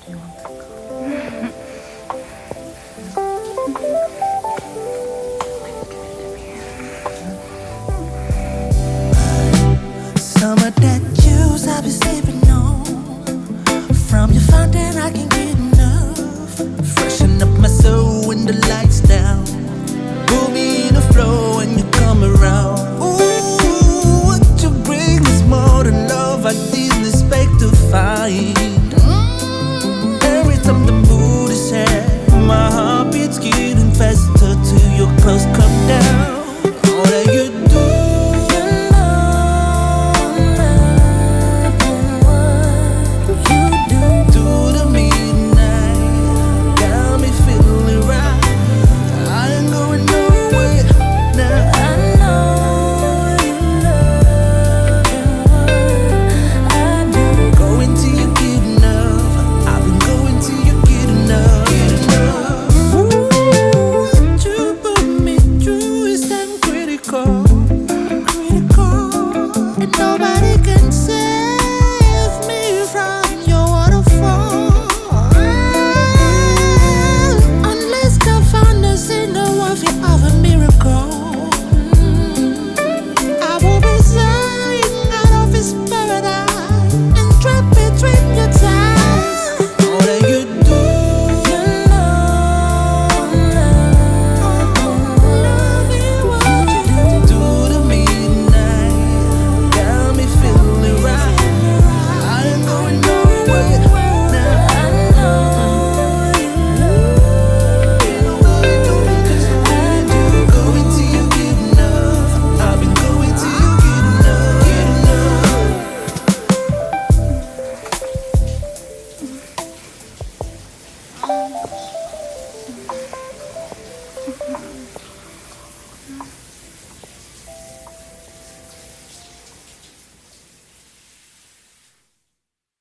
do you want to go? Some of that juice I've been sipping on, from your fountain I can't get enough. Freshen up my soul when the lights down. Pull me in the flow when you come around. Ooh, what you bring is more than love I didn't expect to find. Every time the mood is set, my heart beats getting faster till your clothes come down. All that you do, nobody can save me from your waterfall. Unless God found us in the worthy of a miracle. I will be sailing out of His paradise and trapped between your ties. All that you do, loving what you do to me tonight. Got me feeling right. I ain't going nowhere now. I know you love me, 'cause I do. Going till you get enough. I've been going till you get enough. Get enough.